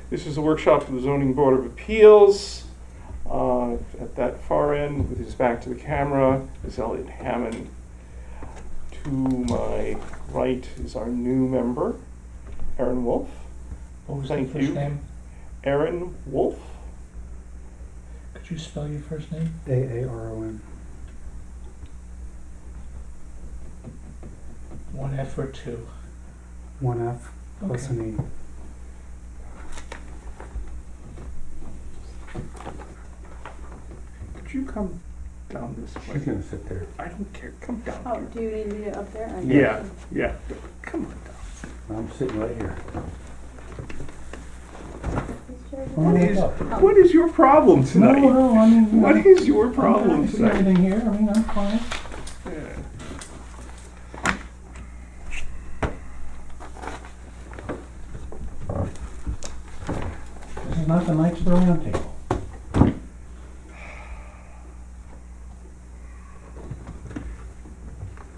This is a workshop of the Zoning Board of Appeals. At that far end, with his back to the camera, is Elliot Hammond. To my right is our new member, Aaron Wolf. What was Thank your first you. name? Aaron Wolf. Could you spell your first name? A-A-R-O-N. One F or two? One F plus Okay. an E. Could you come down this She's way? gonna sit there. I don't care. Come down. Oh, here. do you need me up there? Yeah. Come on down. I'm sitting right here. What is your problem tonight? No, I mean. What is your problem I see tonight? everything here, I mean, I'm fine. Yeah. This is not the Knights of the Round Table.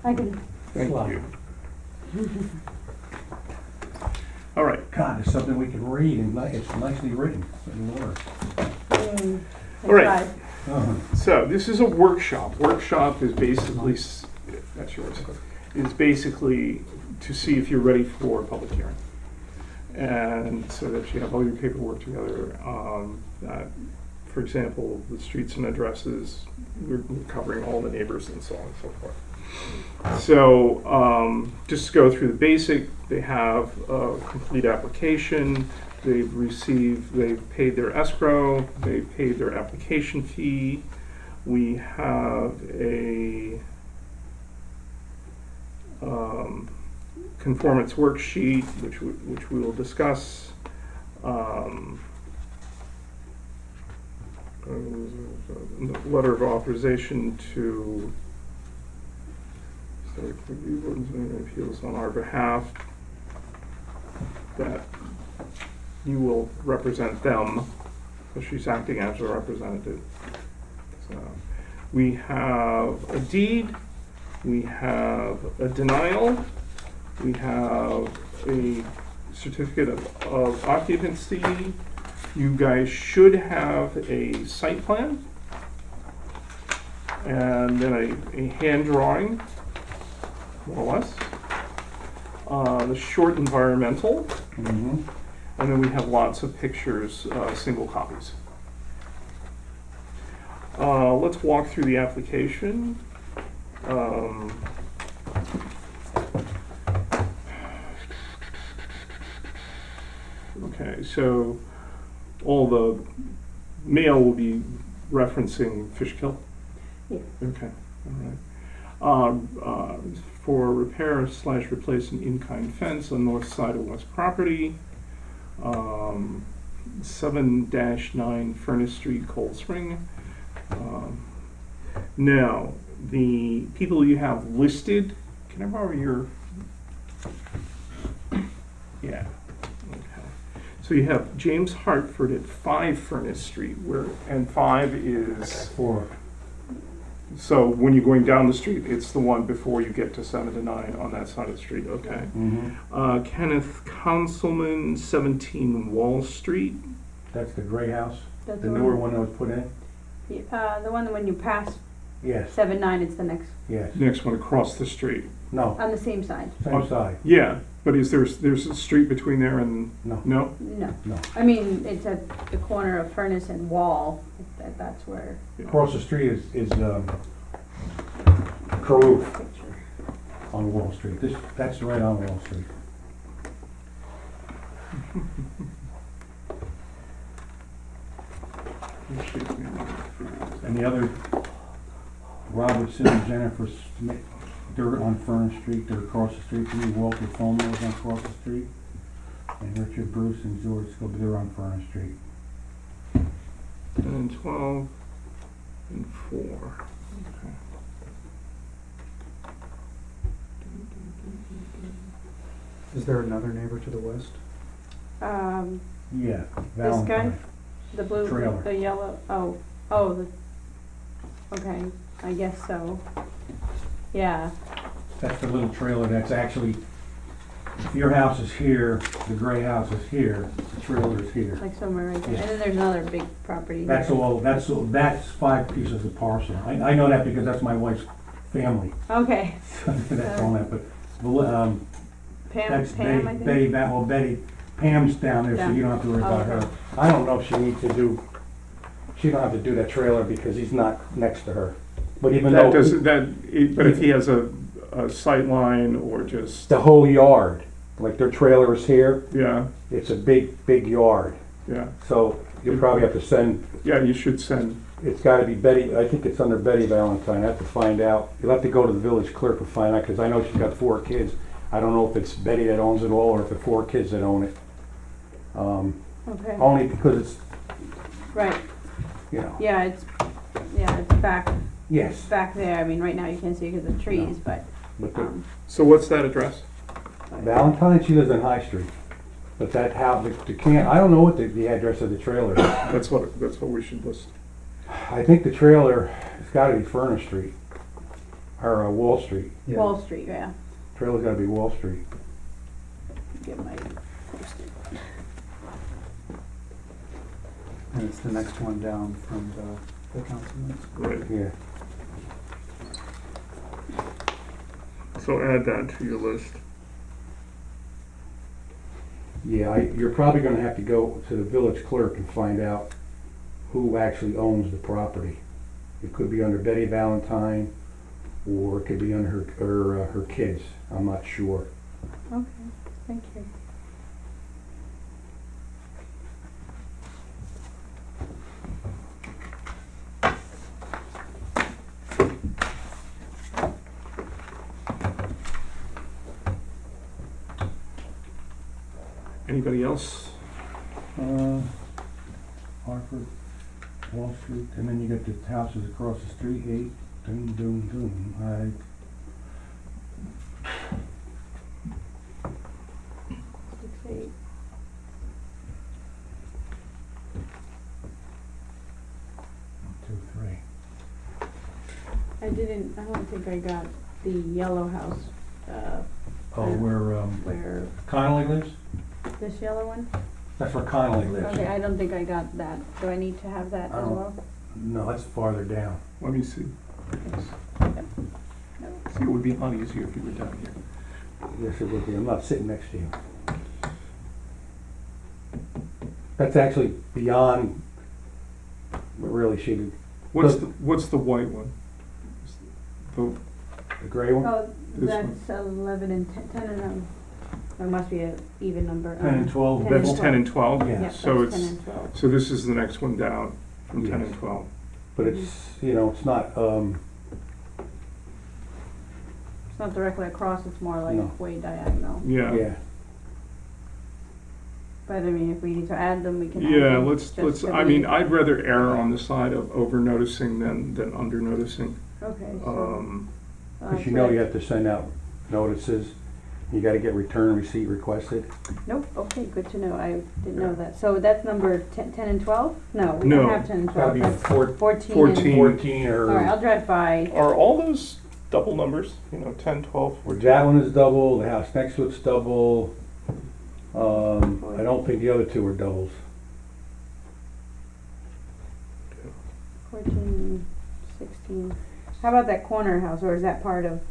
I can, Thank Slide. you. All right. God, it's something we can read and it's nicely written in order. All right. try. So this is a workshop. Workshop is basically, that's yours, is basically to see if you're ready for a public hearing. And so that you have all your paperwork together. That, for example, the streets and addresses, we're covering all the neighbors and so on and so forth. So just to go through the basic, they have a complete application. They've paid their escrow, they've paid their application fee. We have a conformance worksheet, which we will discuss. Letter of authorization to review Board of Zoning Appeals on our behalf, that you will represent them, so she's acting as a representative. So we have a deed, we have a denial, we have a certificate of occupancy. You guys should have a site plan, and then a hand drawing, more or less. The short environmental. Mm-hmm. And then we have lots of pictures, single copies. Let's walk through the application. Okay, so all the mail will be referencing Fishkill? Yes. Okay, all right. For repair / replace an in-kind fence on north side of west property. 7-9 Furnace Street, Cold Spring. Now, the people you have listed, can I borrow your? Yeah. Okay. So you have James Hartford at 5 Furnace Street, and 5 is. 4. So when you're going down the street, it's the one before you get to 7-9 on that side of the street, okay. Mm-hmm. Kenneth Councilman, 17 Wall Street. That's the gray house, That's the the newer one. one that was put in? The one when you pass Yes, 7-9, it's the next, yes. Next one across the street. No, on the same side. same side. Yeah, but there's a street between there and, No, no? No. no. I mean, it's at the corner of Furnace and Wall. That's where. Across the street is Carew on Wall Street. That's right on Wall Street. And the other, Robertson and Jennifer Smith, they're on Furnace Street, they're across the street from me. Walter Fulmer is on across the street. And Richard Bruce and George Scobie, they're on Furnace Street. And then 12 and 4. Okay. Is there another neighbor to the west? Yeah, This guy? Valentine. The blue, Trailer. the yellow, okay, I guess so. Yeah, That's the little trailer that's actually if your house is here, the gray house is here, the trailer is here. Like somewhere right there. Yes. And then there's another big property. That's here. that's 5 pieces of parcel. I know that because that's my wife's family. Okay. That's all that, but, that's Pam, I think? Betty, Pam's down there, so you don't have to worry about Okay. her. I don't know if she needs to do, she don't have to do that trailer because he's not next to her. But even That though, doesn't, but if he has a sight line or just, the whole yard, like their trailer is here, yeah, it's a big yard. yeah, So you probably have to send, yeah, you should send, it's gotta be Betty, I think it's under Betty Valentine, I have to find out. You'll have to go to the village clerk to find out, because I know she's got 4 kids. I don't know if it's Betty that owns it all, or if it's 4 kids that own it. Okay, Only because it's, right. you know, Yeah, it's back yes. there. I mean, right now you can't see it because of trees, but, But the so what's that address? Valentine, she lives on High Street. But that house, the can, I don't know what the address of the trailer is. That's what we should list. I think the trailer has gotta be Furnace Street, or Wall Street. Yeah. Wall Street, yeah. Trailer's gotta be Wall Street. Get my post-it. And it's the next one down from the councilman's. Right, Yeah. so add that to your list. Yeah, you're probably gonna have to go to the village clerk and find out who actually owns the property. It could be under Betty Valentine, or it could be under her kids, I'm not sure. Okay, thank you. Anybody else? Hartford, Wall Street, and then you got the houses across the street, 8, doom. 6, 8. I don't think I got the yellow house, where, Connolly lives? this yellow one? That's where Connolly lives. Okay, I don't think I got that. Do I need to have that I as don't- well? No, that's farther down. Let me see. No. See, it would be a lot easier if you were down here. Yes, it would be. I'm not sitting next to you. That's actually beyond, but really she, What's the white one? the gray one? Oh, This that's 11 and 10 and, it must be an even number. 10 and 12, 10 and That's 10 and 12? Yeah. Yeah, So that's 10 it's, and 12. so this is the next one down from 10 and Yes. 12. But it's, it's not, It's not directly across, it's more like No. way diagonal. Yeah. yeah. But I mean, if we need to add them, we can add Yeah, them. let's, just to I be- mean, I'd rather err on the side of over noticing than under noticing. Okay, so. Because you know you have to send out notices. You gotta get return receipt requested. Nope, okay, good to know, I didn't know that. So that's number 10 and 12? No, we No. don't have 10 and It's gotta 12. be That's 14 14. and... 14 All right, or, I'll drive by. Are all those double numbers? 10, 12, 14? that one is double, the house next to it's double. I don't think the other two are doubles. 14, 16. How about that corner house, or is that part of,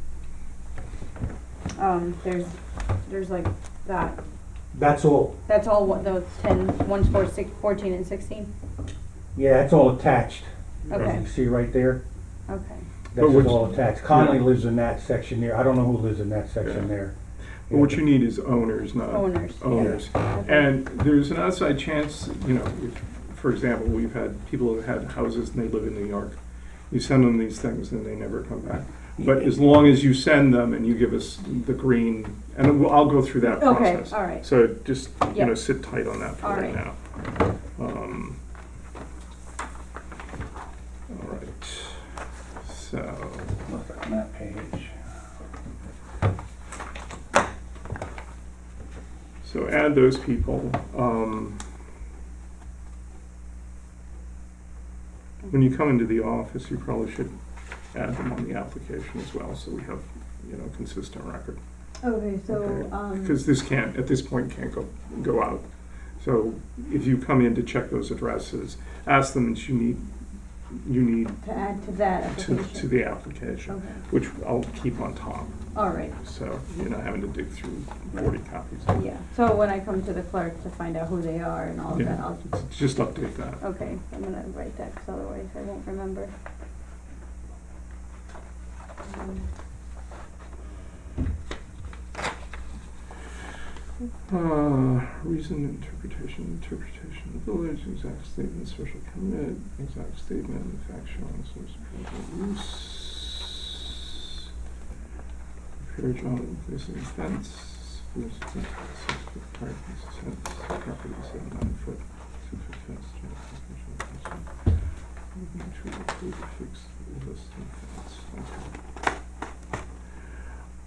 there's like that, That's all, that's all what those 10, one's for 14 and 16? yeah, it's all attached. Okay. You see right there? Okay, That's But which- all attached. Connolly lives in that section there. I don't know who lives in that section Yeah. there. But what you need is owners, not owners. yeah. owners. Okay. And there's an outside chance, if, for example, we've had people who have had houses and they live in New York. You send them these things and they never come back. But as long as you send them and you give us the green, and I'll go through that Okay, process. all right. So just, Yep. sit tight on that for All right right. now. All right, so, Look on that page. so add those people. When you come into the office, you probably should add them on the application as well, so we have, consistent record. Okay, so, Okay, because this can't, at this point, can't go out. So if you come in to check those addresses, ask them that you need to add to that to application. the application, Okay, which I'll keep on top, all right, so you're not having to dig through 40 copies. yeah. So when I come to the clerk to find out who they are and all of that, Yeah, I'll, just update that. okay, I'm gonna write that, because otherwise I won't remember. Reason, interpretation of village, exact statement, special permit, exact statement, factual, source, present use. Prepare John, this is fence, property 7-9 foot, 6-foot fence, moving to include a fixed existing fence.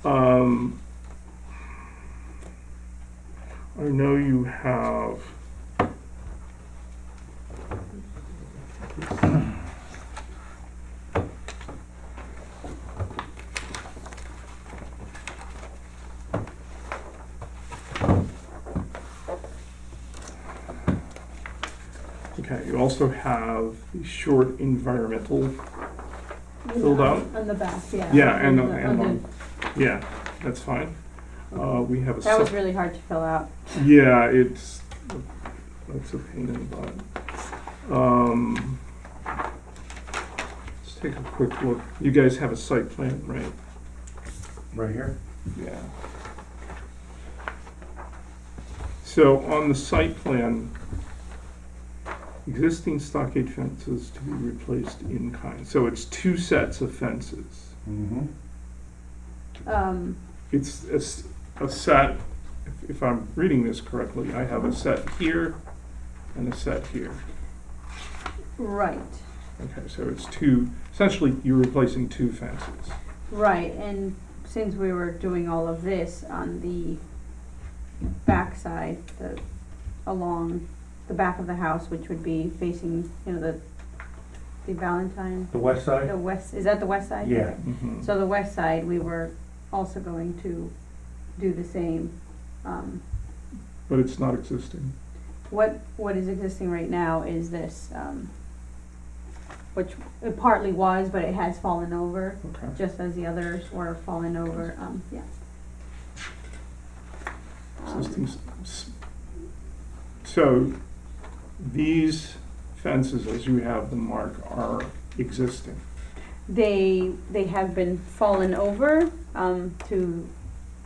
Okay. I know you have. Okay, you also have the short environmental filled Yeah, out. on the back, yeah. Yeah, and on yeah, that's fine. We have a. That was really hard to fill out. Yeah, it's a pain in the butt. Let's take a quick look. You guys have a site plan, right? Right here? Yeah. So on the site plan, existing stockade fences to be replaced in kind. So it's 2 sets of fences. Mm-hmm. It's a set, if I'm reading this correctly, I have a set here and a set here. Right, Okay, so it's 2, essentially you're replacing 2 fences. right, and since we were doing all of this on the backside, along the back of the house, which would be facing, the Valentine, The west side? the west, is that the west side? Yeah. Mhm. So the west side, we were also going to do the same. But it's not existing. What is existing right now is this, which it partly was, but it has fallen over, Okay. just as the others were falling over, yeah. Existing so these fences, as you have them marked, are existing. They have been fallen over, to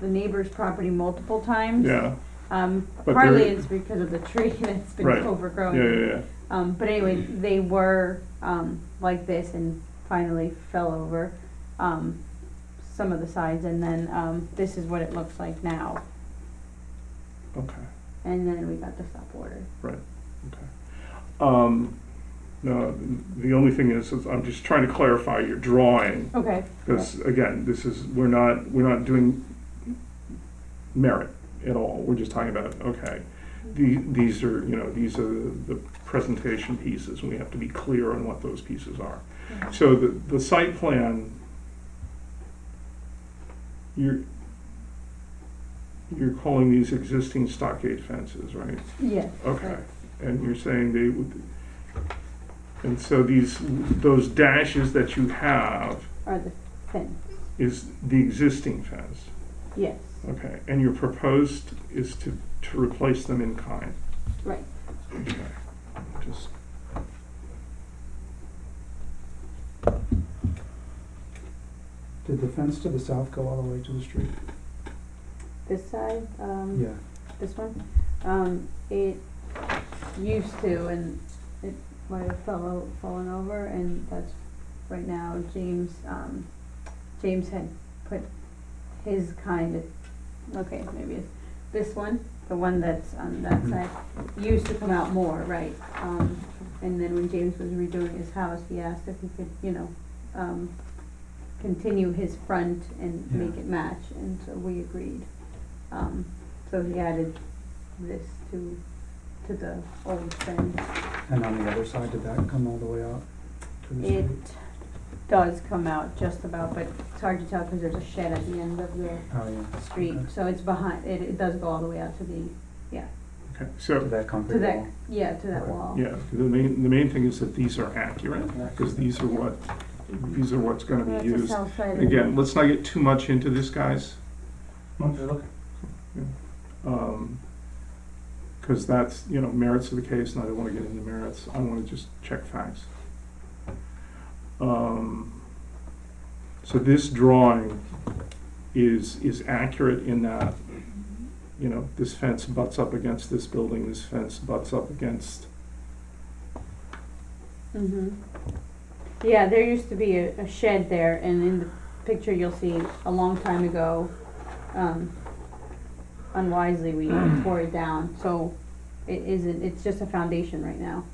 the neighbor's property multiple times. Yeah, But Partly they're- it's because of the tree that's been Right. overgrown. yeah. But anyway, they were, like this and finally fell over, some of the sides, and then, this is what it looks like now. Okay, And then we got the stop order. okay. No, the only thing is I'm just trying to clarify your drawing, Okay. because again, we're not doing merit at all. We're just talking about, okay, these are the presentation pieces, and we have to be clear on what those pieces are. Mhm. So the site plan, you're calling these existing stockade fences, right? Yes. Okay, right. and you're saying they would, and so those dashes that you have Are the fence, is the existing fence? yes, Okay, and your proposed is to replace them in kind? right. Okay, just. Did the fence to the south go all the way to the street? This side, Yeah. this one, it used to, and it might have fallen over, and that's, right now, James had put his kind of, okay, maybe it's this one, the one that's on that Mhm. side, used to come out more, right? And then when James was redoing his house, he asked if he could, continue his front and Yeah. make it match, and so we agreed. So he added this to the old fence. And on the other side, did that come all the way out to the street? It does come out just about, but it's hard to tell because there's a shed at the end of the Oh, yeah. street, Okay. so it's behind, it does go all the way out to the, Okay, To so, that to concrete that, wall. yeah, to that Okay. wall. yeah, the main thing is that these are accurate, because these are what's gonna Well, be that's the used. south side of Again, let's not get too much into this, guys. I'm just looking. Because that's, merits of the case, and I don't want to get into merits, I want to just check facts. So this drawing is accurate in that, this fence butts up against this building, this fence butts up against, Yeah, there used to be a shed there, and in the picture you'll see a long time ago, unwisely we tore it down, so it isn't, it's just a foundation right now.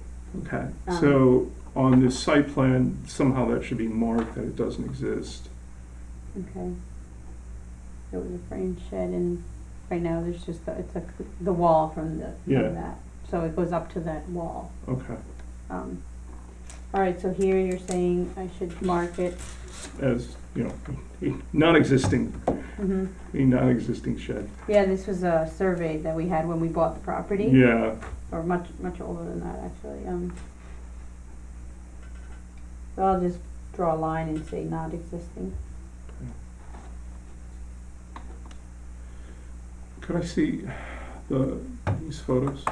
okay. So on this site plan, somehow that should be marked that it doesn't exist. Okay. It was a framed shed, and right now there's just, the wall from Yeah. that, so it goes up to that wall. Okay, Alright, so here you're saying I should mark it, as, a non-existing, mm-hmm. a non-existing shed. Yeah, this was a survey that we had when we bought the property. Yeah, Or much older than that, actually, so I'll just draw a line and say not existing. could I see these photos?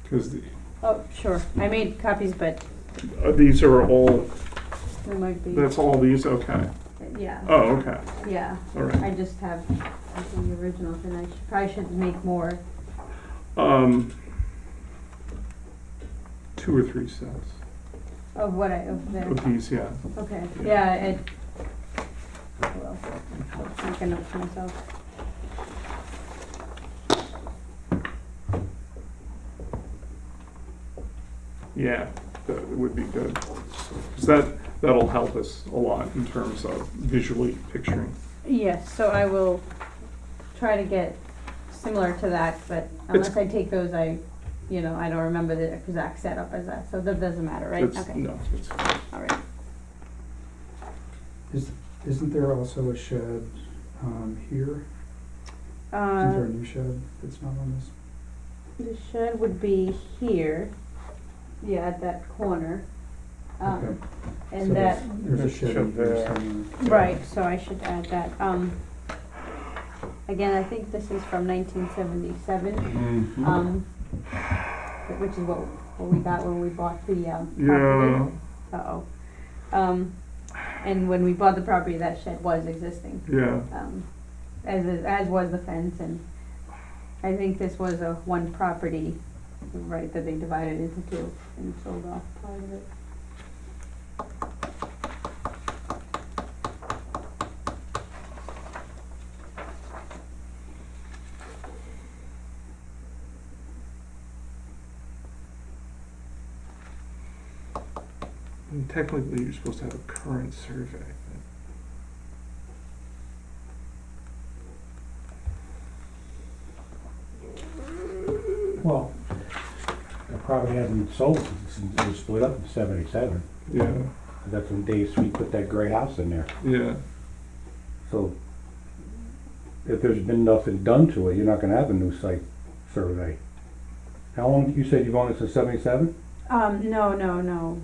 Because Oh, sure, I made copies, but these are all, we might be, that's all these, okay. yeah, Oh, okay, yeah, all right. I just have, I think the originals, and I probably should make more. 2 or 3 sets Of what of there, of these, yeah. okay, Yeah. yeah, well, I'll make a note for myself. Yeah, that would be good. Because that'll help us a lot in terms of visually picturing. Yes, so I will try to get similar to that, but unless I take those, I don't remember the exact setup as that, so that doesn't matter, right? That's- Okay, No, it's fine. all right. Isn't there also a shed, here? Isn't there a new shed that's not on this? The shed would be here, yeah, at that corner. Okay. So And that, There's a shed in here somewhere. right, so I should add that. Again, I think this is from 1977, which is what we got when we bought the property. Yeah, Uh-oh. And when we bought the property, that shed was existing, yeah. as was the fence, and I think this was a one property, right, that they divided into two and sold off part of it. And technically, you're supposed to have a current survey. Well, the property hasn't been sold since it was split up in '77. Yeah, That's when Dave Sweet put that gray house in there. yeah. So if there's been nothing done to it, you're not gonna have a new site survey. How long, you said you've owned it since '77? No.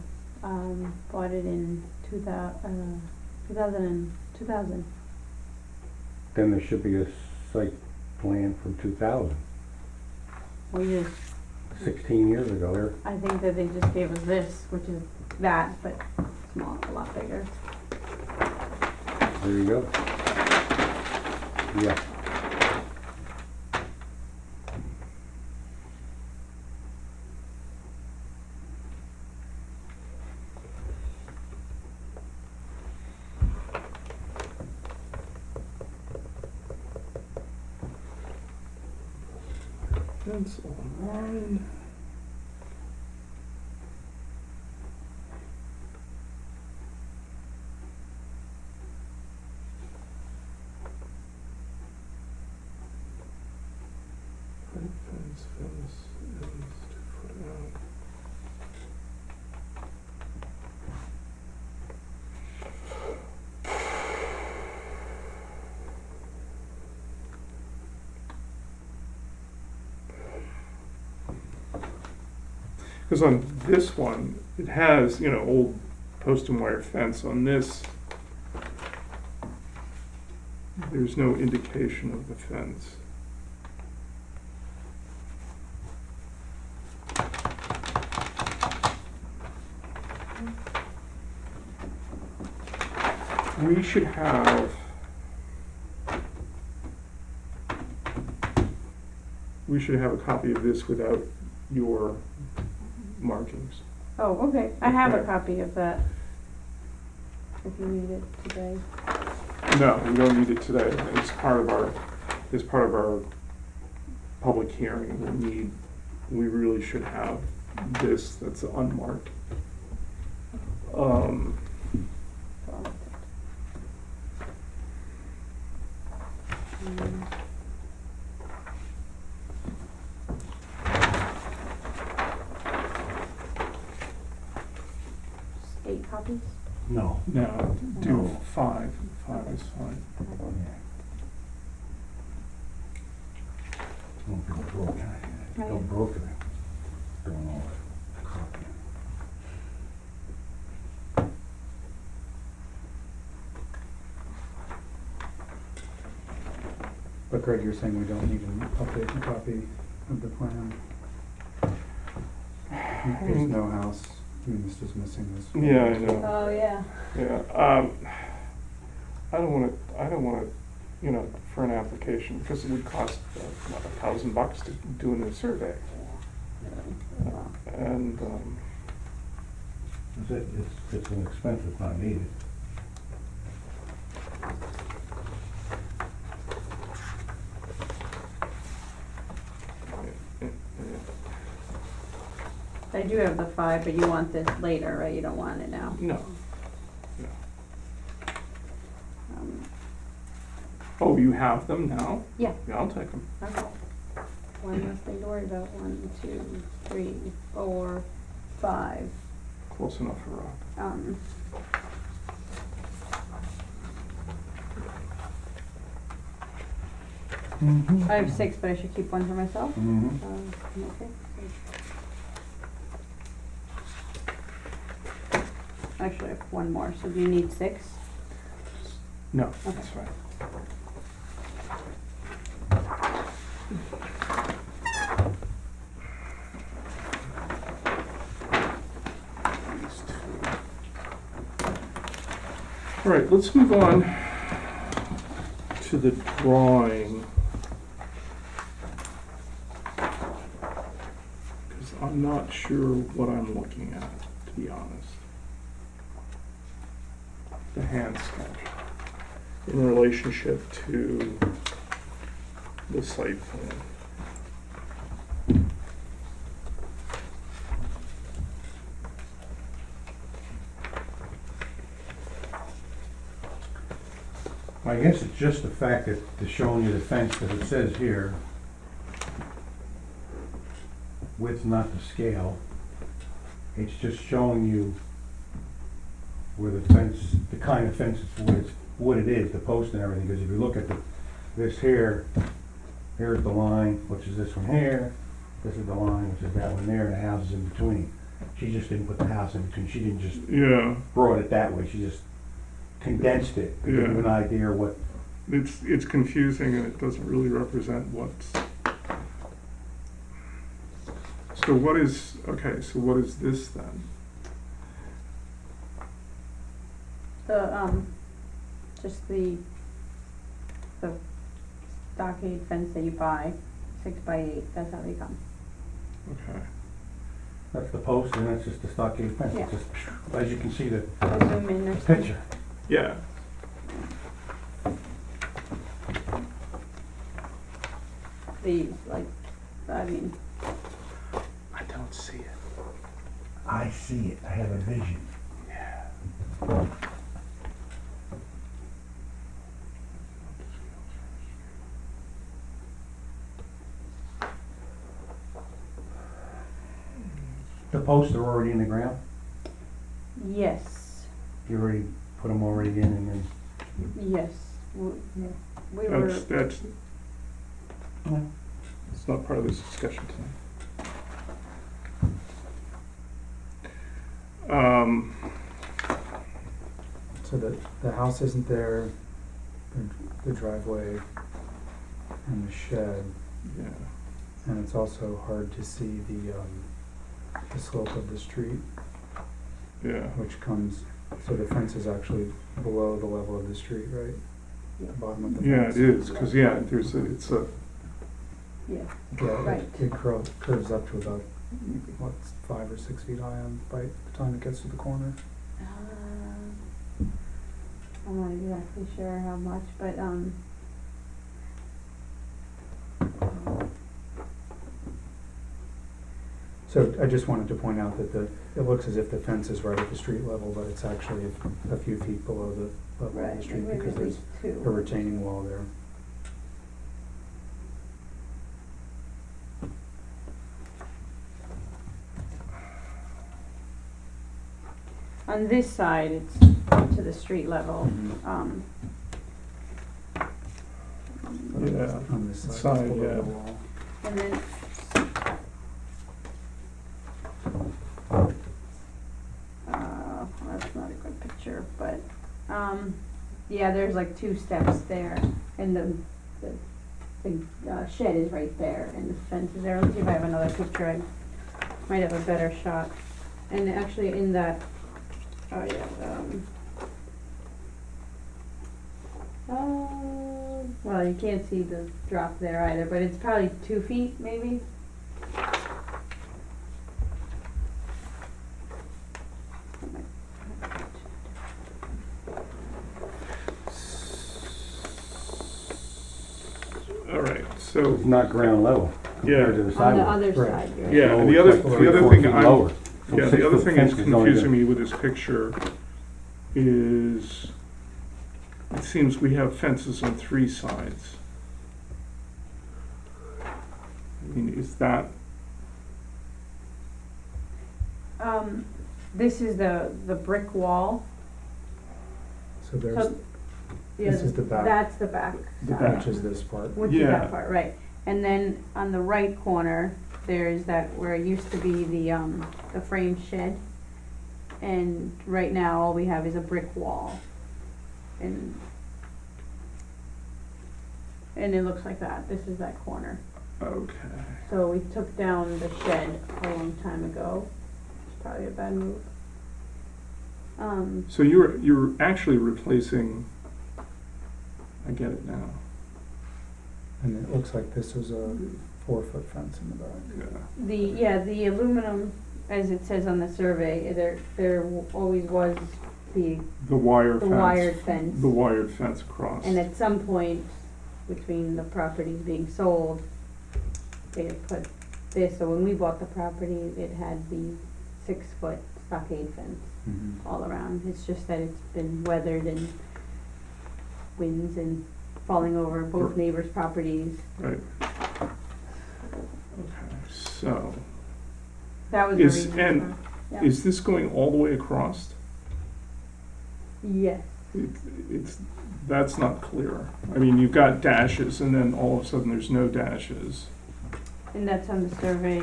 Bought it in 2000. Then there should be a site plan from 2000, We just, 16 years ago there. I think that they just gave us this, which is that, but small, a lot bigger. There you go. Yeah. Fence online. Pipe fence is 2 foot out. Because on this one, it has, you know, old post and wire fence. On this, there's no indication of the fence. We should have, a copy of this without your markings. Oh, okay, I have a Okay. copy of that. If you need it today. No, we don't need it today. It's part of our public hearing. We really should have this that's unmarked. Mm. 8 copies? No. No, do No. 5. 5 is fine. Won't go broke. Go broke. Don't know. Copy. But Greg, you're saying we don't need an updated copy of the plan? There's no house, I mean, it's just missing this. Yeah, I know. Oh, yeah. Yeah, I don't wanna, you know, for an application, because it would cost, what, $1,000 to do a new survey. And, It's an expense that's not needed. I do have the 5, but you want this later, right? You don't want it now. no, no. Um, Oh, you have them now? Yeah. Yeah, I'll take them. Okay. One less thing to worry about. 1, 2, 3, 4, 5. Close enough for Rob. I have 6, but I should keep 1 for myself. Mm-hmm. Okay. Actually, I have 1 more. So do you need 6? No, that's fine. These two. All right, let's move on to the drawing. Because I'm not sure what I'm looking at, to be honest. The hand sketch in relationship to the site plan. I guess it's just the fact that they're showing you the fence, because it says here, width not to scale. It's just showing you where the fence, the kind of fence, what it is, the post and everything, because if you look at this here, here's the line, which is this one here, this is the line, which is that one there, and the house is in between. She just didn't put the house in between, she didn't just Yeah, brought it that way, she just condensed it, to give you an idea what. it's confusing and it doesn't really represent what's. So what is, okay, so what is this then? The just the stockade fence that you buy, 6 by 8. That's how they come. Okay, That's the post, and that's just the stockade fence. Yeah. It's just, as you can see, the I zoom in next picture. yeah, These, like, I mean, I don't see it. I see it. I have a vision. The posts are already in the ground? yes, You already put them already in, and then, yes. We were, That's, it's not part of this discussion tonight. So the house isn't there, the driveway and the shed, yeah, and it's also hard to see the slope of the street, yeah, which comes, so the fence is actually below the level of the street, right? The bottom of the yeah, fence. it is, cause yeah, it's a, Yeah, Yeah, Right. it curves up to about, what, 5 or 6 feet high by the time it gets to the corner. I'm not exactly sure how much, but, So I just wanted to point out that it looks as if the fence is right at the street level, but it's actually a few feet below the level of right, the street maybe because at there's least a two. retaining wall there. On this side, it's to the street level, Mhm. yeah, On this side, Side, it's below yeah. the wall. and then that's not a good picture, but, yeah, there's like 2 steps there, and the shed is right there, and the fence is there. Let's see if I have another picture, I might have a better shot. And actually in that, oh yeah, well, you can't see the drop there either, but it's probably 2 feet, maybe. all right, so, It's not ground level compared to the On the sidewalk. other Right. side, you're right. yeah, So and the it's other, like the 3 or other 4 thing feet I'm, lower. yeah, the other 6-foot thing fence that's is only confusing the- me with this picture is, it seems we have fences on 3 sides. I mean, is that, This is the brick wall. So there's, So, yeah, this is the back. That's the back The side. back. which is this part. Which is Yeah. that part, right. And then on the right corner, there's that, where it used to be the frame shed. And right now, all we have is a brick wall. And it looks like that, this is that corner. okay, So we took down the shed a long time ago, it's probably a bad move. so you're actually replacing, I get it now, And it looks like this was a 4-foot fence in the back. yeah, The aluminum, as it says on the survey, there always was the the wire fence. wired fence. The wired fence across. And at some point, between the properties being sold, they had put this, so when we bought the property, it had the 6-foot stockade fence Mhm. all around. It's just that it's been weathered and winds and falling over both neighbors' properties. Right. Okay, so, That was the Is- reason. and Yeah. is this going all the way across? Yes, It's, that's not clear. I mean, you've got dashes and then all of a sudden there's no dashes. and that's on the survey,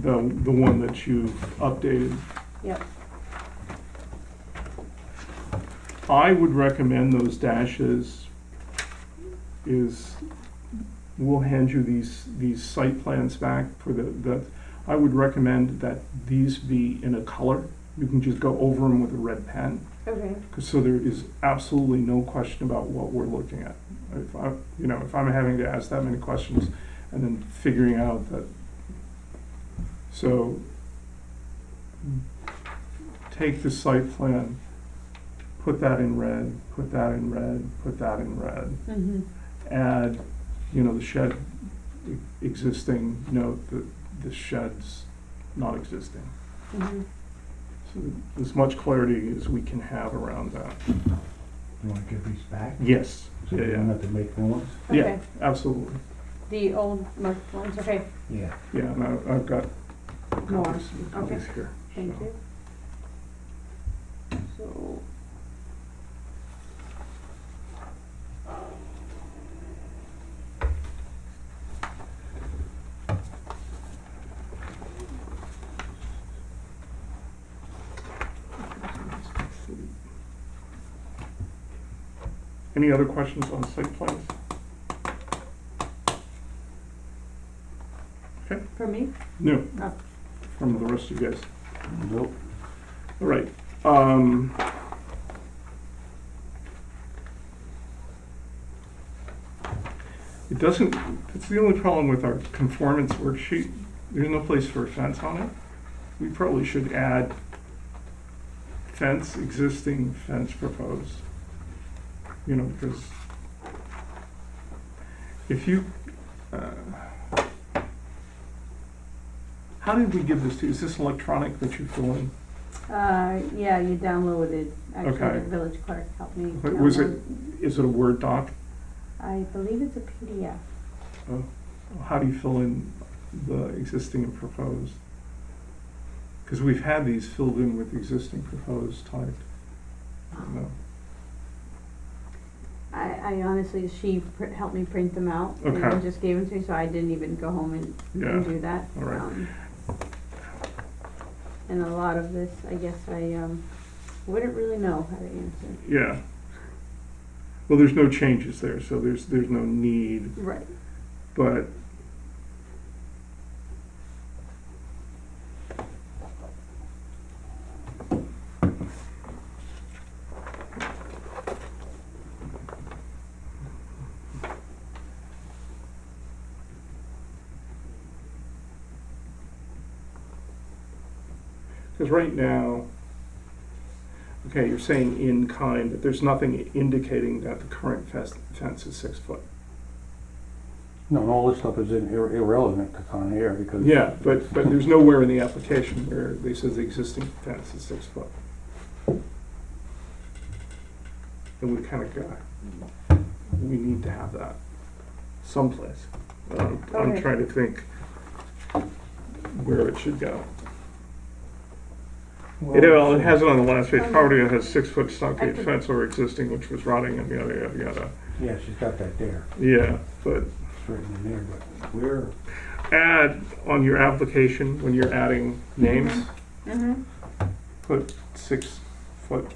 The one that you've updated. yep. I would recommend those dashes is, we'll hand you these site plans back for I would recommend that these be in a color. You can just go over them with a red pen. Okay. So there is absolutely no question about what we're looking at. If I'm having to ask that many questions and then figuring out that, so take the site plan, put that in red, put that in red, put that in red, Mm-hmm. add, the shed existing, note that the shed's not existing. Mm-hmm. So as much clarity as we can have around that. You wanna give these back? Yes, So yeah, you don't yeah, have to make new ones? yeah, Okay. absolutely. The old marked ones, okay, Yeah. Yeah, and I've got More. copies Okay. here. thank so. you. So. Any other questions on site plans? Okay, For me? no, Oh. from the rest of you guys. Nope. All right, it doesn't, it's the only problem with our conformance worksheet. There's no place for a fence on it. We probably should add fence, existing fence proposed. You know, because if you, how did we give this to you? Is this electronic that you fill in? Yeah, you downloaded, actually, Okay. the village clerk helped me Was it, download. is it a Word doc? I believe it's a PDF. Oh, how do you fill in the existing and proposed? Because we've had these filled in with existing proposed typed. I don't know. I honestly, she helped me print them out Okay. and just gave them to me, so I didn't even go home and Yeah, do that. all right. And a lot of this, I guess I wouldn't really know how to answer. Yeah. Well, there's no changes there, so there's no need, Right. but because right now, okay, you're saying in kind, but there's nothing indicating that the current fence is 6 foot. No, and all this stuff is irrelevant to Con Air because. Yeah, but there's nowhere in the application where they says the existing fence is 6 foot. And we kind of got, we need to have that someplace. I'm Okay. trying to think where it should go. It has it on the last page. Property that has 6 foot stockade fence or existing which was rotting and yada, yada, yada. Yeah, she's got that there. Yeah, but It's written in there, but where, add on your application, when you're adding names, Mm-hmm. put 6 foot,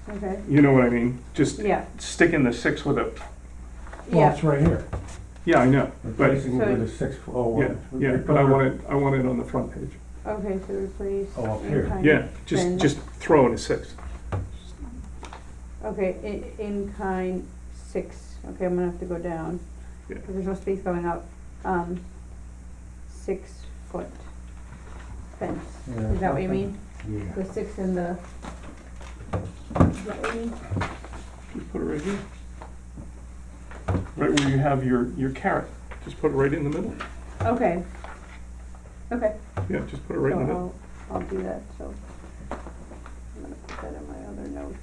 Okay. you know what I mean? Just Yeah. stick in the 6 with a, well, Yeah. it's right here. yeah, I know, but, Replacing So- with a 6 foot, oh, yeah, what? yeah, but I want it on the front page. Okay, so replace. Oh, up here. in-kind Yeah, fence. just throw in a 6. Okay, in kind 6. Okay, I'm gonna have to go down. Yeah. Because there's no space going up. 6 foot fence. Yeah, Is that what you mean? Yeah. The 6 in the. Is that what you mean? Just put it right here. Right where you have your carrot, just put it right in the middle. Okay. Okay. Yeah, just put it right in the middle. So I'll do that, so. I'm gonna put that in my other note.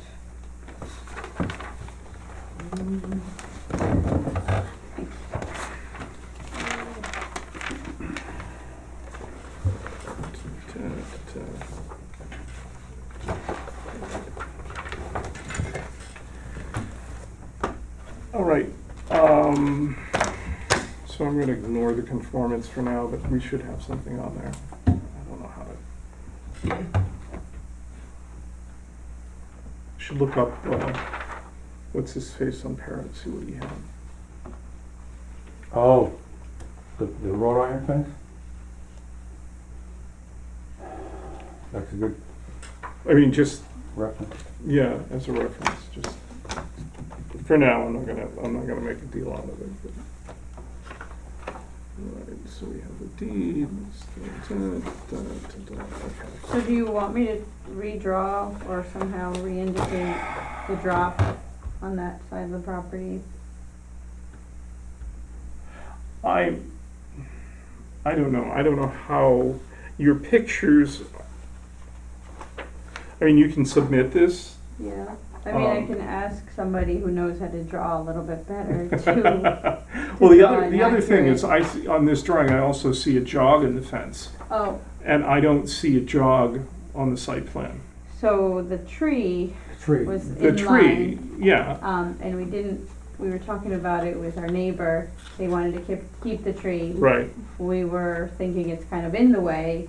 All right, so I'm gonna ignore the conformance for now, but we should have something on there. I don't know how to. Should look up, what's his face on Parrot, see what he had. Oh, the wrought iron fence? That's a good I mean, just, reference. yeah, as a reference, just, for now, I'm not gonna make a deal out of it, but. Alright, so we have the deed, okay. So do you want me to redraw or somehow re-indicate the drop on that side of the property? I don't know how, your pictures, I mean, you can submit this. Yeah, I mean, I can ask somebody who knows how to draw a little bit better to, Well, draw the an other thing is, accurate- I see, on this drawing, I also see a jog in the fence, oh, and I don't see a jog on the site plan. so the tree Tree. was The in tree, line, yeah, and we were talking about it with our neighbor, they wanted to keep the tree. right, We were thinking it's kind of in the way,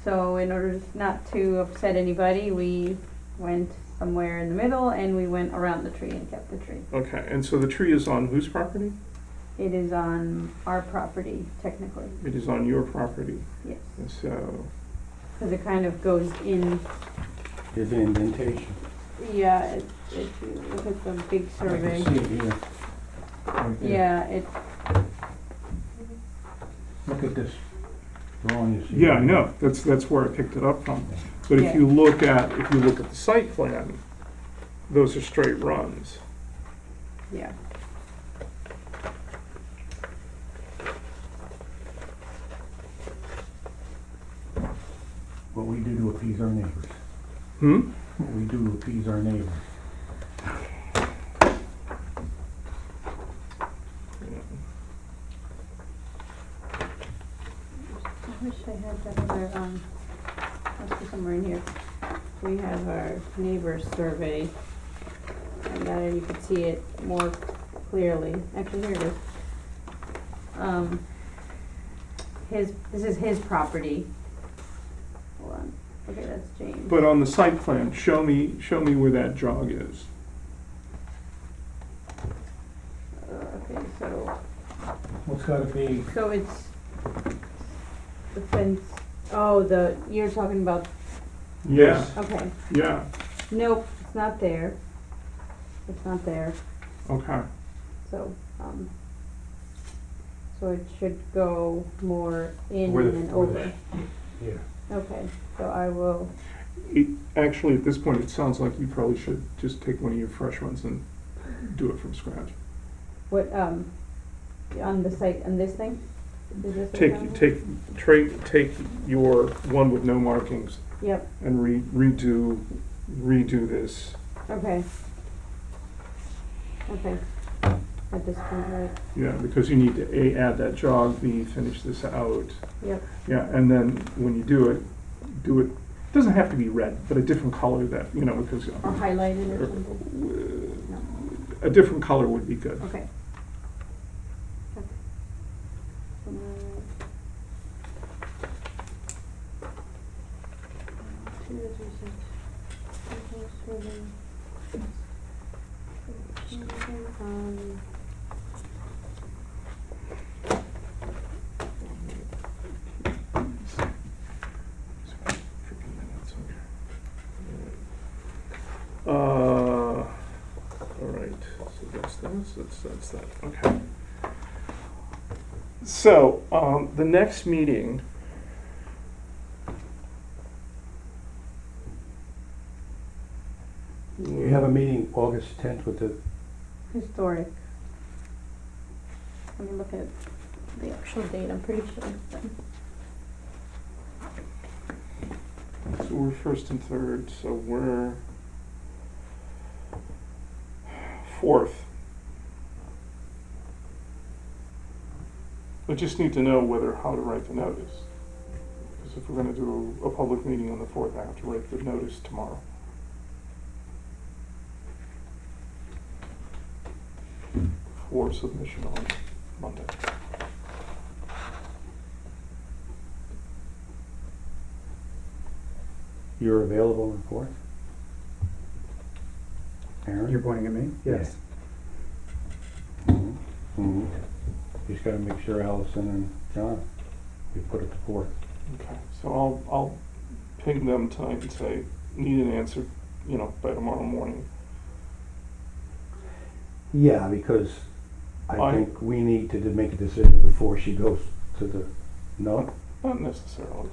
so in order not to upset anybody, we went somewhere in the middle, and we went around the tree and kept the tree. Okay, and so the tree is on whose property? It is on our property, technically, It is on your property, yes, and so, because it kind of goes in, There's an indentation. yeah, if you look at the big I survey. can see it here. Right there. Yeah, it, Look at this drawing you see. yeah, I know, that's where I picked it up from. But if Yeah. you look at the site plan, those are straight runs. yeah, What we do to appease our neighbors. Hmm? What we do to appease our neighbors. I wish I had that other, must be somewhere in here. We have our neighbors survey, and that you could see it more clearly. Actually, here it is. This is his property. Hold on, okay, that's James. But on the site plan, show me where that jog is. Okay, so What's gotta be, it's the fence, you're talking about, Yeah, okay. yeah, Nope, it's not there. It's not there, okay. so, so it should go more in Where the- and where the- over. here. Okay, so I will, Actually, at this point, it sounds like you probably should just take one of your fresh ones and do it from scratch. what, on the site, on this thing? Is this what you're talking about? Take your one with no markings Yep, and redo this. okay. Okay, at this point, right, Yeah, because you need to A, add that jog, B, finish this out. yep, Yeah, and then when you do it, doesn't have to be red, but a different color that, because or highlighted or something, no, a different color would be good. okay. Okay. So now, two is recent. All right, so that's that, okay. So, the next meeting. You have a meeting August 10th with the, Historic. Let me look at the actual date, I'm pretty sure. So we're first and third, so we're fourth. I just need to know how to write the notice. Because if we're gonna do a public meeting on the fourth, I have to write the notice tomorrow. For submission on Monday. you're available on the 4th? Aaron? You're pointing at me? Yes. Mhm. Mhm. Just gotta make sure Allison and John, we put it to 4th. Okay, so I'll ping them tonight and say, need an answer, by tomorrow morning. Yeah, because I I- think we need to make a decision before she goes to the, no? Not necessarily.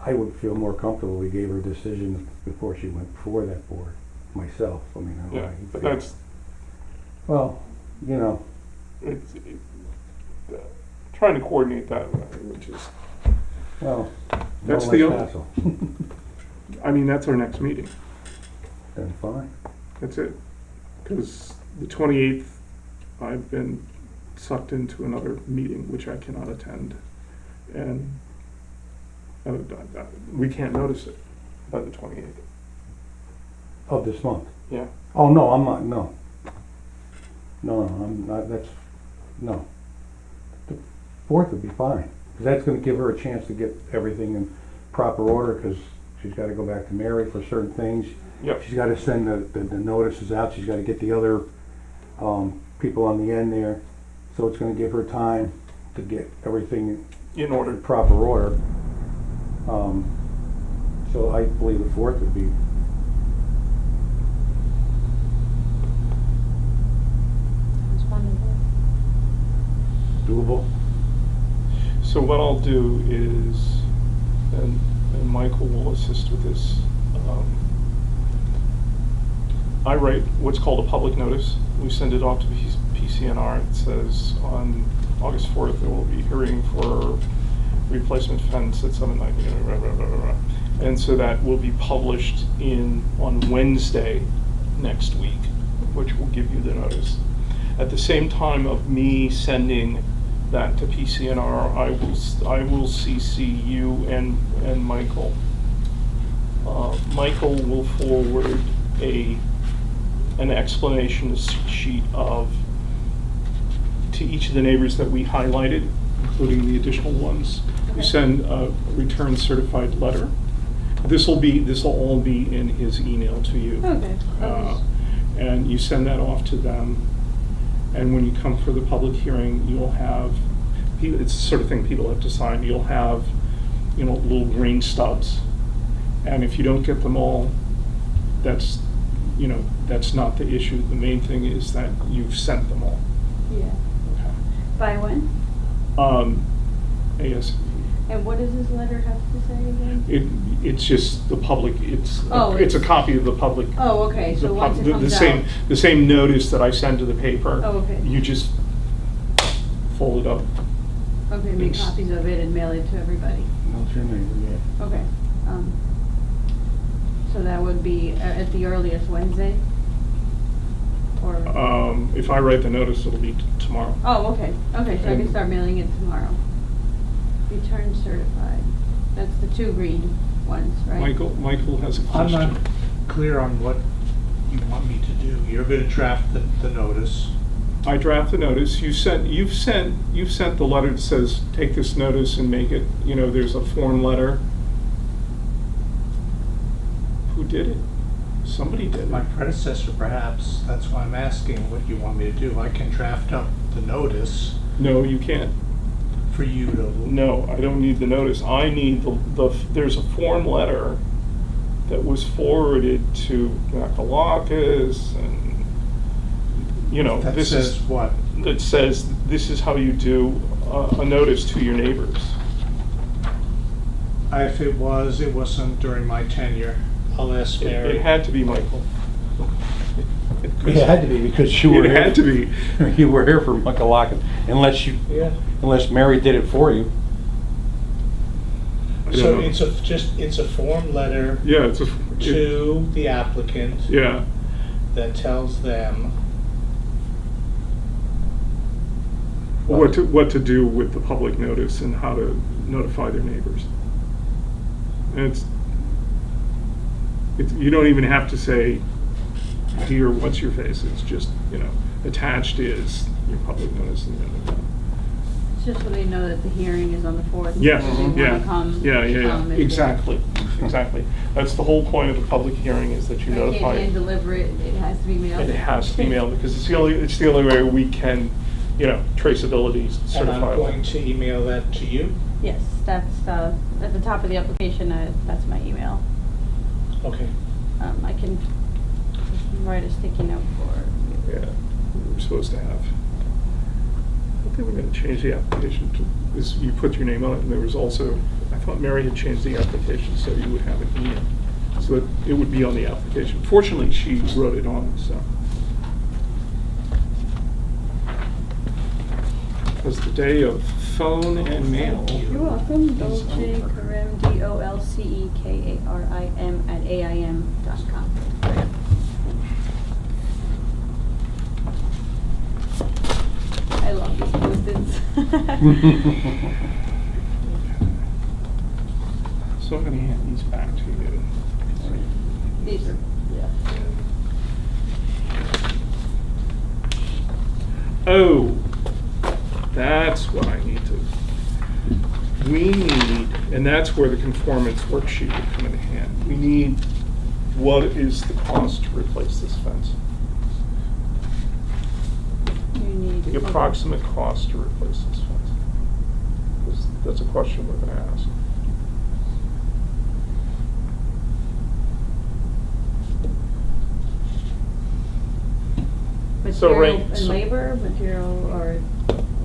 I would feel more comfortable we gave her a decision before she went before that board, myself, I mean, I Yeah, but that's, well, trying to coordinate that, which is, well, no That's the less only- hassle. that's our next meeting. Then fine. That's it. Because the 28th, I've been sucked into another meeting which I cannot attend. And we can't notice it by the 28th. Of this month? Yeah. Oh, no, I'm not, no. No, I'm not, no. The 4th would be fine, 'cause that's gonna give her a chance to get everything in proper order, 'cause she's gotta go back to Mary for certain things. Yep. She's gotta send the notices out, she's gotta get the other, people on the end there. So it's gonna give her time to get everything In in order. proper order. So I believe the 4th would be, Sounds wonderful. doable. So what I'll do is, and Michael will assist with this, I write what's called a public notice. We send it off to PCNR. It says on August 4th, there will be hearing for replacement fence at 790, blah, blah, blah, blah, blah. And so that will be published on Wednesday next week, which will give you the notice. At the same time of me sending that to PCNR, I will CC you and Michael. Michael will forward an explanation sheet to each of the neighbors that we highlighted, including the additional ones. We send a return certified letter. This will all be in his email to you. Okay. And you send that off to them. And when you come for the public hearing, you'll have, it's the sort of thing people have to sign. You'll have, little green stubs. And if you don't get them all, that's not the issue. The main thing is that you've sent them all. Yeah. Okay. By when? ASAP. And what does this letter have to say again? It's just the public, it's Oh, a copy of the public. Oh, okay, so once it comes out. The same notice that I send to the paper. Oh, okay. You just fold it up. Okay, make It's- copies of it and mail it to everybody. No, your neighbor, yeah. Okay. So that would be at the earliest Wednesday? Or? If I write the notice, it'll be tomorrow. Oh, okay, okay, so I can And- start mailing it tomorrow. Return certified. That's the 2 green ones, right? Michael has a I'm question. not clear on what you want me to do. You're gonna draft the notice. I draft the notice. You've sent the letter that says, take this notice and make it, there's a form letter. Who did it? Somebody did My it. predecessor perhaps, that's why I'm asking what you want me to do. I can draft up the notice No, you can't. for you to. No, I don't need the notice. I need there's a form letter that was forwarded to Makalakis and, That this says is, what? that says, this is how you do a notice to your neighbors. If it wasn't during my tenure. I'll ask Mary. It had to be Michael. It had to be because you were It here. had to be. You were here for Muckalockin, Yeah. unless Mary did it for you. I don't So know. it's a form letter Yeah, to the applicant yeah. that tells them What to do with the public notice and how to notify their neighbors. And you don't even have to say, here, what's your face? It's just, attached is your public notice. It's just so they know that the hearing is on the 4th. Yeah, If they yeah, wanna come, yeah, if they- exactly. That's the whole point of the public hearing, is that you I can't notify. hand deliver it, it has to be mailed. It has to be mailed, because it's the only way we can, traceability and certify. I'm going to email that to you. Yes, that's, at the top of the application, that's my email. Okay. I can write a sticky note for Yeah, we're supposed to have. I think we're gonna change the application to, this, you put your name on it, and there was also, I thought Mary had changed the application so you would have an email. So that it would be on the application. Fortunately, she wrote it on, so. It was the day of phone and mail. You're welcome. Dolce Karim, DOLCEKARIM @AIM.com. I love these post-its. So I'm gonna hand these back to you. These are, yeah. Oh, that's what I need to. we need, and that's where the conformance worksheet would come in hand. We need, what is the cost to replace this fence? You need. The approximate cost to replace this fence? That's a question we're gonna ask. So Material right, and so- labor, material,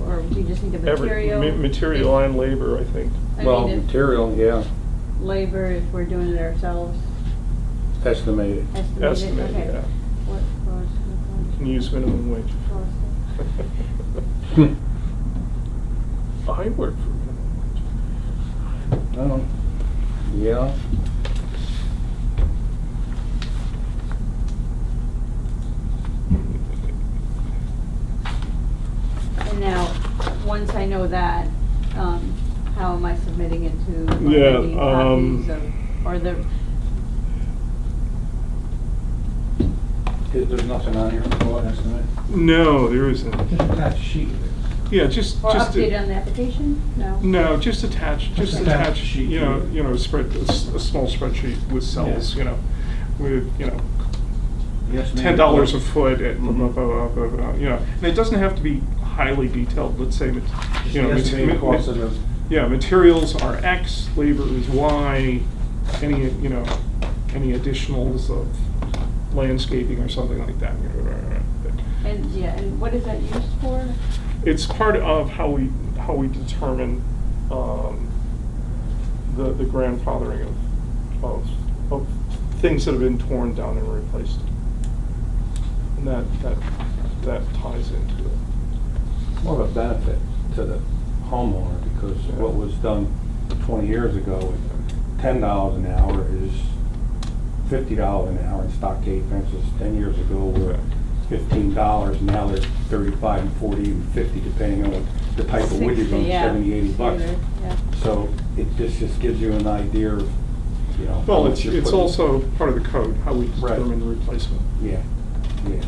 or we just need a material? Material and labor, I think. I Well, mean, if material, yeah, labor, if we're doing it ourselves, estimated. estimated, Estimate, okay. yeah. What cost? Can use minimum wage. Cost. I work for minimum wage. Oh, yeah. And now, once I know that, how am I submitting it to, Yeah, or the copies of, or the, There's nothing on here for what estimate? No, there isn't. Just attach a sheet with it. Yeah, just or just update on the application? No? no, just attach, Just attach a sheet you to know, it. a small spreadsheet with cells, Yeah. with The estimated $10 a cost. foot at, Mhm. and it doesn't have to be highly detailed. Let's say, Just you know, the estimated cost of the, yeah, materials are X, labor is Y. Any additionals of landscaping or something like that. And, yeah, and what is that used for? It's part of how we determine the grandfathering of things that have been torn down and replaced. And that ties into it. it's more of a benefit to the homeowner, because what was done 20 years ago at $10 an hour is $50 an hour, and stockade fences 10 years ago were $15, now they're 35 and 40 and 50, depending on the type of wood you're 60, going, yeah. 70, 80 bucks. Yeah. So it just gives you an idea of, how Well, much you're it's putting- also part of the code, how we Right. determine replacement. Yeah, yeah.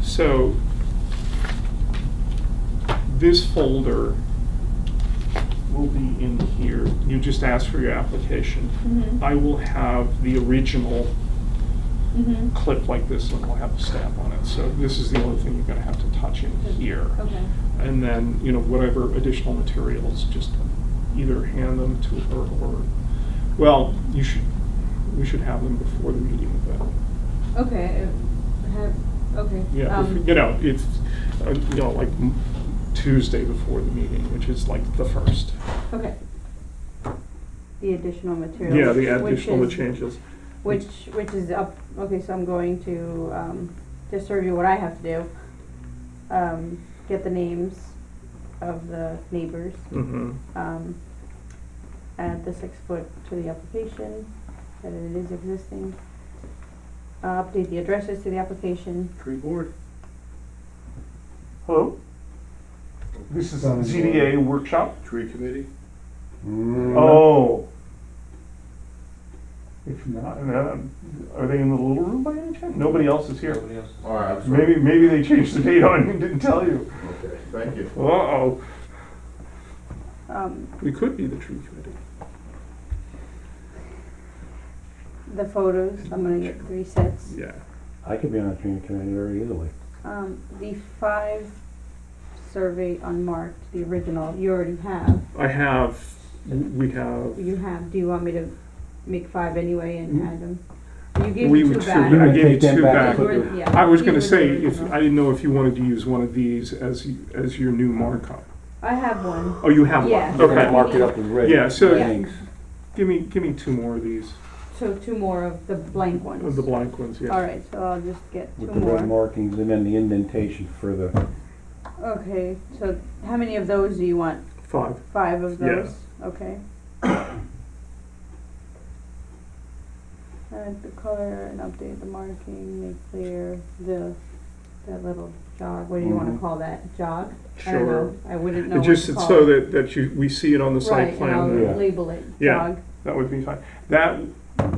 So, this folder will be in here. You just ask for your application. Mhm. I will have the original Mhm. clip like this, and we'll have a stamp on it. So this is the only thing you're gonna have to touch in here. Okay. And then, whatever additional materials, just either hand them to her or, well, we should have them before the meeting, but, Okay, okay. yeah, it's, like Tuesday before the meeting, which is like the first. Okay. The additional material. Yeah, the which additional is- changes. Which is up, okay, so I'm going to, just to review what I have to do. Get the names of the neighbors, Mm-hmm. add the 6 foot to the application, that it is existing. Update the addresses to the application. Tree board. Hello? This is Zoning ZBA Workshop. Tree committee? Oh. If not, are they in the little room by any chance? Nobody else is here. All right. Maybe they changed the date on you and didn't tell you. Okay, thank you. Uh-oh. Um, We could be the tree committee. the photos, I'm gonna get 3 sets. Yeah. I could be on a training committee very easily. The 5 survey unmarked, the original, you already have. We have. You have, do you want me to make 5 anyway and add them? You gave We me would 2 two- back. I gave you Take them 2 back back. and put the- Yeah, I was you gonna were the say, original. I didn't know if you wanted to use one of these as your new markup. I have one. Oh, you have one? Yeah. You're gonna Okay. mark it up as red. Yeah, so- Yeah. Thanks. Give me 2 more of these, So 2 more of the blank ones. of the blank ones, yeah. All right, so I'll just get 2 With the red more. markings and then the indentation for the, Okay, so how many of those do you want? 5. 5 of Yeah. those? Okay. Add the color and update the marking, make clear that little jog, what do you wanna Mhm. call that, jog? I don't Sure. know, I wouldn't know It what just, to it's call so it. that we see it on the site Right, and plan. I'll Yeah. label it, Yeah. jog. That would be fine. That,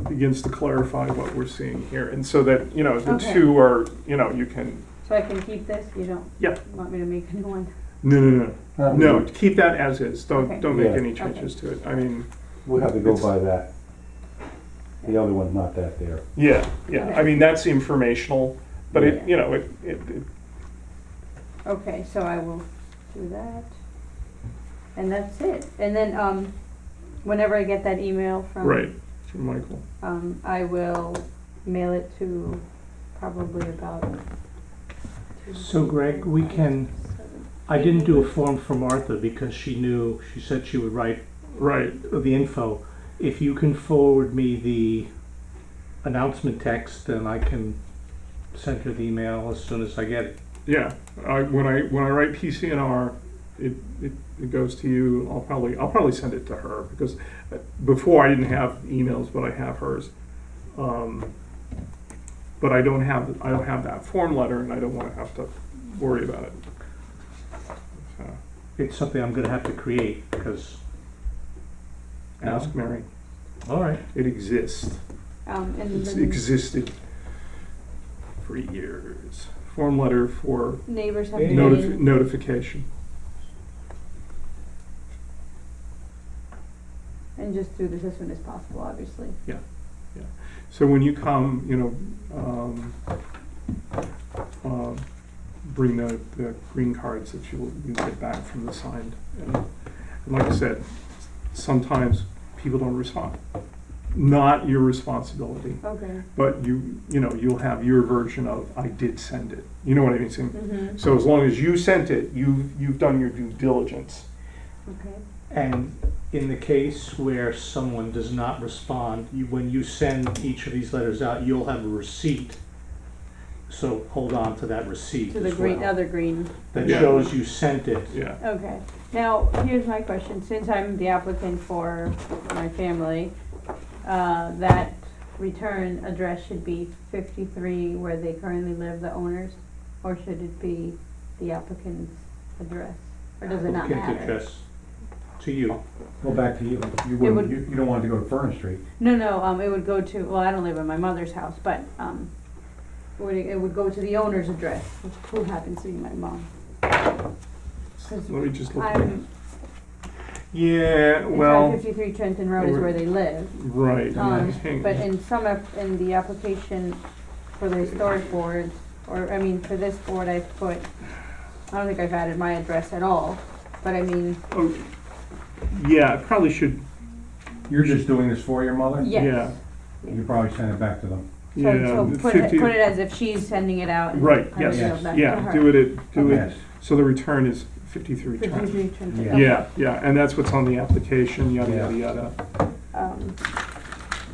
begins to clarify what we're seeing here, and so that, you know, the Okay. two are, you know, you can, So I can keep this, you don't yeah, want me to make a new one? no, keep that as is, Okay. don't make Yeah. any changes to it, I mean, We'll have to go It's- by that. The other one's not that there. yeah, I Okay. mean, that's informational, but it, Yeah. you know, it Okay, so I will do that. And that's it. And then, whenever I get that email from. right, from Michael. I will mail it to probably about. So Greg, we can, I didn't do a form for Martha because she said she would write Right, the info. If you can forward me the announcement text, then I can send her the email as soon as I get it. yeah, when I write PCNR, it goes to you, I'll probably send it to her, because before I didn't have emails, but I have hers. But I don't have that form letter, and I don't wanna have to worry about it. So, It's something I'm gonna have to create because. ask Mary, All right. it exists, And it's the existed for years. Form letter for neighbors have to notification. and just do this as soon as possible, obviously. So when you come, you know, bring the green cards that you get back from the signed. And like I said, sometimes people don't respond. Not your responsibility, Okay. but you'll have your version of, I did send it. You know what I mean? Mm-hmm. So as long as you sent it, you've done your due diligence. Okay. And in the case where someone does not respond, when you send each of these letters out, you'll have a receipt. So hold on to that receipt To the as green, well. other green. That Yeah. shows you sent it. Yeah. Okay. Now, here's my question. Since I'm the applicant for my family, that return address should be 53 where they currently live, the owners? Or should it be the applicant's address? Or does it not Applicant matter? address to you. Go back to you. You would- wouldn't, you don't want to go to Furnace Street. No, it would go to, well, I don't live in my mother's house, but, it would go to the owner's address, who happens to be my mom. 'Cause Let me just look. at it. I'm, Yeah, it's well, on 53 Trenton Road is where they live. right. But in the application for the historic board, or, I mean, for this board, I don't think I've added my address at all, but I mean, Oh, yeah, I probably should, You're just doing this for your mother? yes. yeah, You probably send it back to them. So, yeah. so the put 50 it as if she's sending it out and Right, have it yes, mailed back to yeah, her. do it, Yes. so the return is 53 Trenton. 53 Trenton. Yeah. okay. Yeah, and that's what's on the application, yada, yada, Yeah. yada.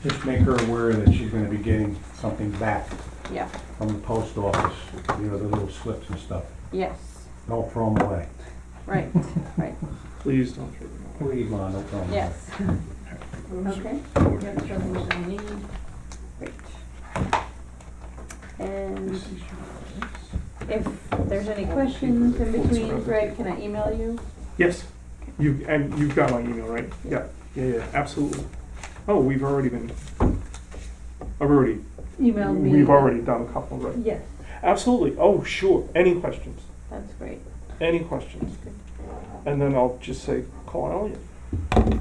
Just make her aware that she's gonna be getting something back Yeah, from the post office, you know, the little slips and stuff. yes, Don't throw them away. right, Please don't throw them away. Please, Lon, don't throw them away. yes. Okay. Yep, so these I need. Great. And if there's any questions in between, Greg, can I email you? Yes, you've got my email, right? Yeah, absolutely. Oh, I've already, Email me. we've already done a couple, right? Yes, Absolutely, oh, sure, any questions, that's great. any questions? And then I'll just say, call Elliot. Okay.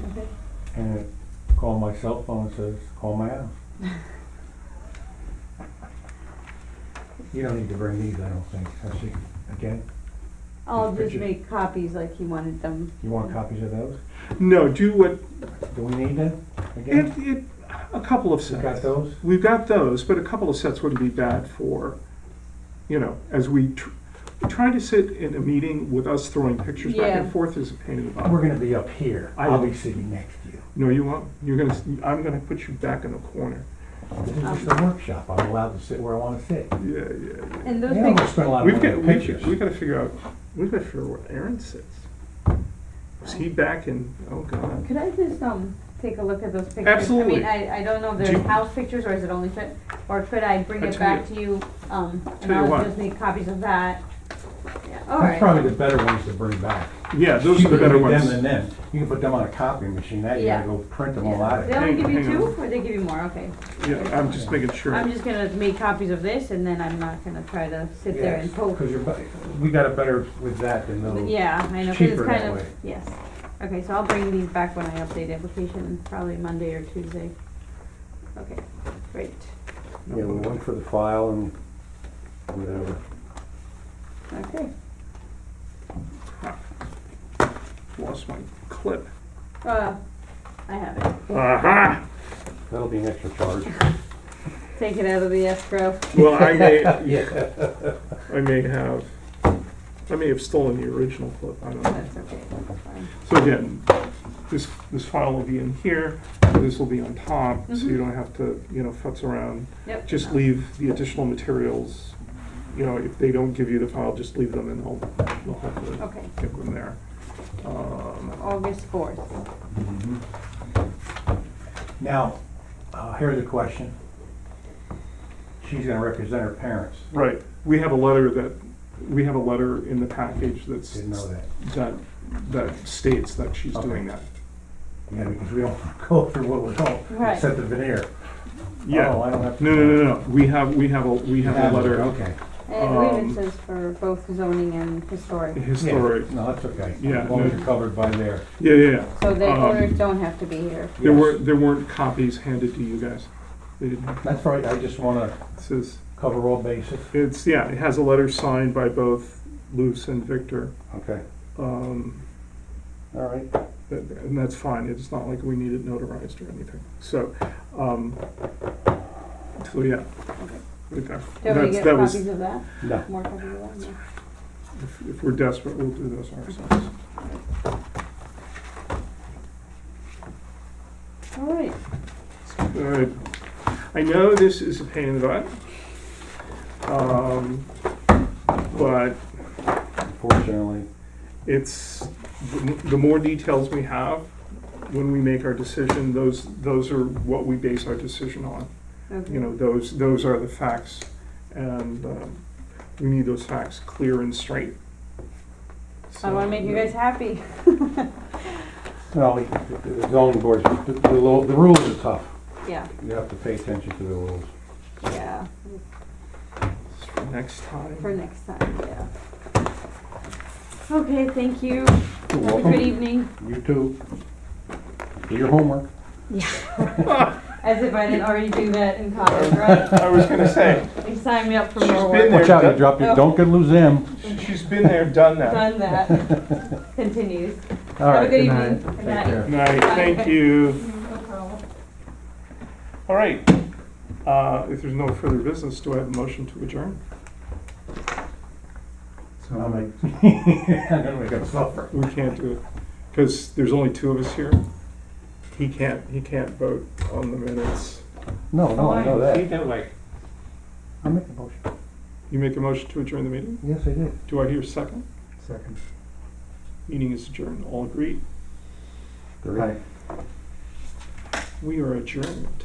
And call my cell phone, it says, call my house. You don't need to bring these, I don't think. I see, again, I'll These just pictures? make copies like he wanted them. you want copies of those? No, do what, Do we need them? Again? a couple of You sets. got those? We've got those, but a couple of sets wouldn't be bad for, as we try to sit in a meeting with us throwing pictures back Yeah. and forth is a pain in the butt. We're gonna be up here. I'll be sitting next to you. No, you won't. I'm gonna put you back in the corner. This is just a workshop. I'm allowed to sit where I wanna sit. Yeah. And those Yeah, I'm gonna pictures, spend a lot of We've money got, on we've pictures. gotta figure out where Aaron sits. Is he back in, oh God. could I just, take a look at those pictures? Absolutely. I mean, I don't know if Do they're you- house pictures or is it only fit, or could I bring I it tell back to you, and tell you I'll what. just make copies of that? Yeah, all That's right. probably the better ones to bring back. Yeah, those are the better Cheaper to ones. do them than them. You can put them on a copy machine, that you gotta Yeah. go print them all Yeah. out of They here. only give you Hang two, on. or they give you more? Okay. Yeah, I'm just making sure. I'm just gonna make copies of this, and then I'm not gonna try to sit there and poke. Because we got it better with that than those. Yeah, I know, 'cause cheaper it's that kind of, way. yes. Okay, so I'll bring these back when I update the application, probably Monday or Tuesday. Okay, great. Yeah, one for the file and whatever. Okay. Lost my clip. I have it. Aha! That'll be an extra charge. Take it out of the escrow. Well, I may Yeah. have stolen the original clip, I don't know. That's okay, that's fine. So again, this file will be in here, this will be on top, so you Mhm. don't have to, futz around. Yep. Just leave the additional materials, if they don't give you the file, just leave them and they'll hopefully Okay, get them there. August 4th. Mhm. Now, here's a question. She's gonna represent her parents. Right, we have a letter in the package that's, Didn't know that. that states that she's Okay. doing that. Yeah, because we don't go through what we don't, Right. except the veneer. Yeah, Oh, I don't have to. no, we have a letter. Okay. And I believe Um, it says for both zoning and historic. Historic, Yeah, no, that's okay. Yeah, As long as no. you're covered by there. yeah. So the um, owners don't have to be here. There Yes. weren't copies handed to you guys. They didn't. That's right, I just wanna It says, cover all bases. it has a letter signed by both Luce and Victor. Okay, Um, all right. and that's fine, it's not like we need it notarized or anything. So yeah. Right there. Do you want me to get That was- copies of that? No. More copies of that? No. If we're desperate, we'll do this ourselves. All right. Good. I know this is a pain in the butt. But Unfortunately, it's, the more details we have, when we make our decision, those are what we base our decision on. Okay. Those are the facts, and we need those facts clear and straight. I wanna make you guys happy. no, the zoning board, the rules are tough. Yeah, You have to pay attention to the rules. yeah, For next time. for next time, yeah. Okay, thank you. You're Have a welcome. good evening. You too. Do your homework. As if I didn't already do that in college, right? I was gonna say, You signed me up for She's more been work. there. Watch out, you drop your, don't get lose them. she's been there, done that. Done that. Continues. All Have a right. good good evening. night. Good Take night. care. Night, thank you. No problem. All right, if there's no further business, do I have a motion to adjourn? So I'll make, I'm gonna make them suffer. We can't do it, because there's only two of us here. He can't vote on the minutes. No, I know Take that. it away. I'll make the motion. You make a motion to adjourn the meeting? Yes, I did. Do I hear a second? second. Meeting is adjourned. All agreed? Right. We are adjourned.